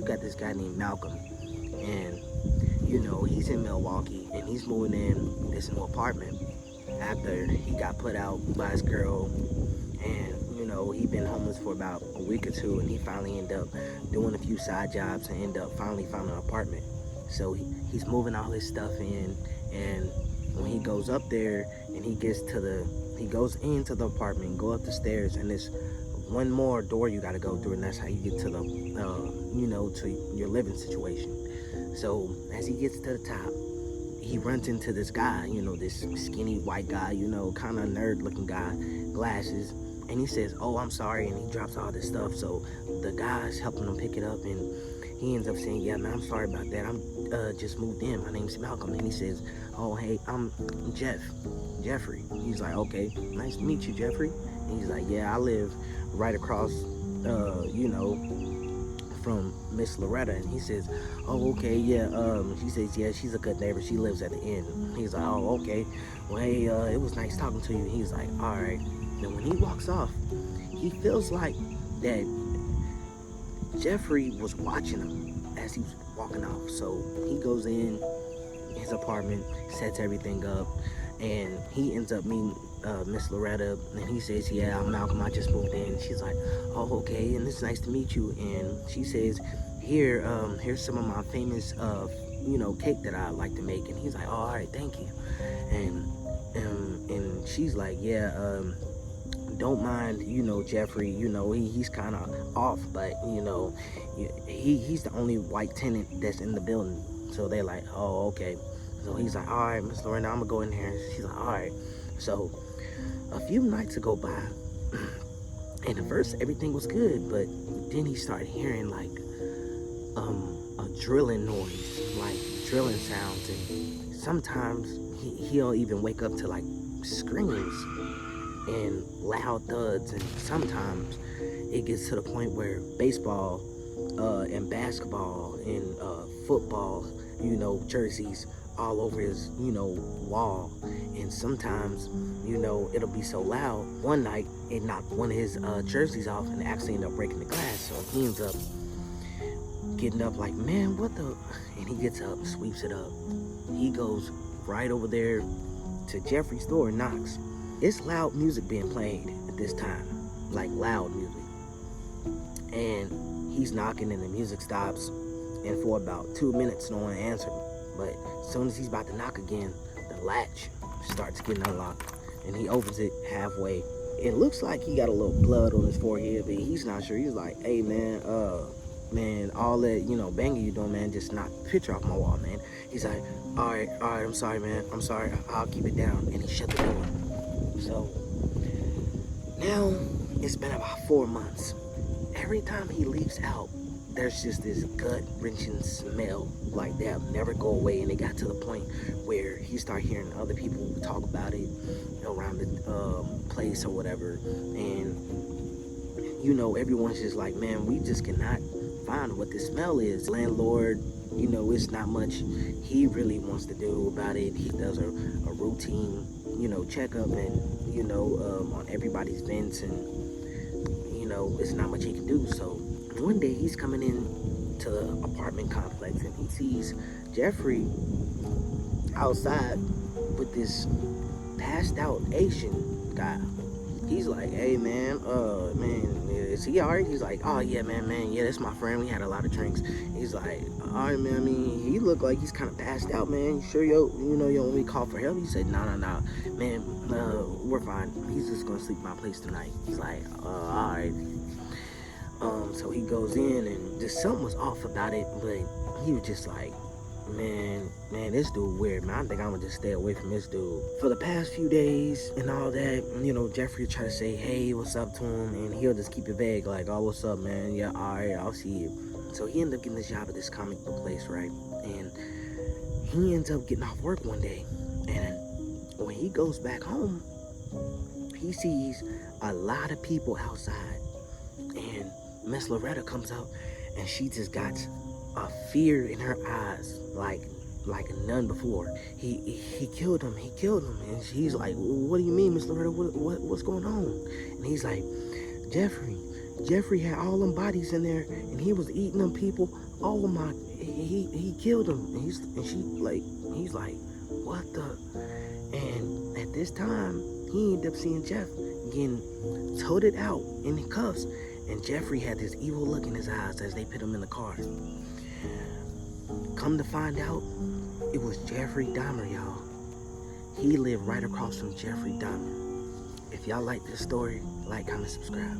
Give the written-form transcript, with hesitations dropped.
You got this guy named Malcolm, and he's in Milwaukee, and he's moving in this new apartment after he got put out by his girl, and he'd been homeless for about a week or two, and he finally ended up doing a few side jobs and ended up finally finding an apartment. So he's moving all his stuff in, and when he goes up there and he goes into the apartment, go up the stairs, and there's one more door you got to go through, and that's how you get to the to your living situation. So as he gets to the top, he runs into this guy, this skinny white guy, kind of nerd looking guy, glasses, and he says, "Oh, I'm sorry," and he drops all this stuff. So the guy's helping him pick it up, and he ends up saying, "Yeah, man, I'm sorry about that. I'm just moved in. My name's Malcolm." And he says, "Oh, hey, I'm Jeffrey." He's like, "Okay, nice to meet you, Jeffrey." And he's like, "Yeah, I live right across, from Miss Loretta." And he says, "Oh, okay, yeah." She says, "Yeah, she's a good neighbor. She lives at the inn." He's like, "Oh, okay. Well, hey, it was nice talking to you." He's like, "All right." And when he walks off, he feels like that Jeffrey was watching him as he was walking off. So he goes in his apartment, sets everything up, and he ends up meeting Miss Loretta, and he says, "Yeah, I'm Malcolm, I just moved in." She's like, "Oh, okay, and it's nice to meet you." And she says, here's some of my famous cake that I like to make." And he's like, "Oh, all right, thank you." And she's like, "Yeah, don't mind, Jeffrey, he's kind of off, but he's the only white tenant that's in the building." So they're like, "Oh, okay." So he's like, "All right, Miss Loretta, I'm gonna go in there." And she's like, "All right." So a few nights go by, and at first everything was good, but then he started hearing like a drilling noise, like drilling sounds, and sometimes he'll even wake up to like screams and loud thuds, and sometimes it gets to the point where baseball and basketball and football, jerseys all over his, wall. And sometimes, it'll be so loud. One night, it knocked one of his jerseys off and actually ended up breaking the glass. So he ends up getting up like, "Man, what the?" And he gets up, sweeps it up. He goes right over there to Jeffrey's door and knocks. It's loud music being played at this time, like loud music. And he's knocking and the music stops. And for about 2 minutes, no one answered. But as soon as he's about to knock again, the latch starts getting unlocked, and he opens it halfway. It looks like he got a little blood on his forehead, but he's not sure. He's like, "Hey, man, all that, banging you doing, man, just knocked the picture off my wall, man." He's like, all right, I'm sorry, man. I'm sorry. I'll keep it down." And he shut the door. So now it's been about 4 months. Every time he leaves out, there's just this gut-wrenching smell like that'll never go away. And it got to the point where he started hearing other people talk about it around the place or whatever. And everyone's just like, "Man, we just cannot find what this smell is." Landlord, it's not much he really wants to do about it. He does a routine, checkup and, on everybody's vents, and, it's not much he can do. So one day he's coming in to the apartment complex, and he sees Jeffrey outside with this passed out Asian guy. He's like, "Hey, man, is he alright?" He's like, "Oh, yeah, man, yeah, that's my friend. We had a lot of drinks." He's like, "All right, man, he looked like he's kind of passed out, man. You sure you want me to call for help?" He said, No, man, we're fine. He's just gonna sleep at my place tonight." He's like, "All right." So he goes in, and just something was off about it, but he was just like, man, this dude weird, man. I think I'm gonna just stay away from this dude. For the past few days and all that, Jeffrey would try to say, "Hey, what's up?" to him, and he'll just keep it vague, like, "Oh, what's up, man? Yeah, all right, I'll see you." So he ended up getting this job at this comic book place, right? And he ends up getting off work one day, and when he goes back home, he sees a lot of people outside, and Miss Loretta comes out, and she just got a fear in her eyes like none before. He killed him. And she's like, "What do you mean, Miss Loretta? What's going on?" And he's like, Jeffrey had all them bodies in there, and he was eating them people oh my, he killed him. And he's like, what the? And at this time, he ended up seeing Jeff getting toted out in the cuffs, and Jeffrey had this evil look in his eyes as they put him in the car. Come to find out, it was Jeffrey Dahmer, y'all. He lived right across from Jeffrey Dahmer. If y'all like this story, like, comment, subscribe.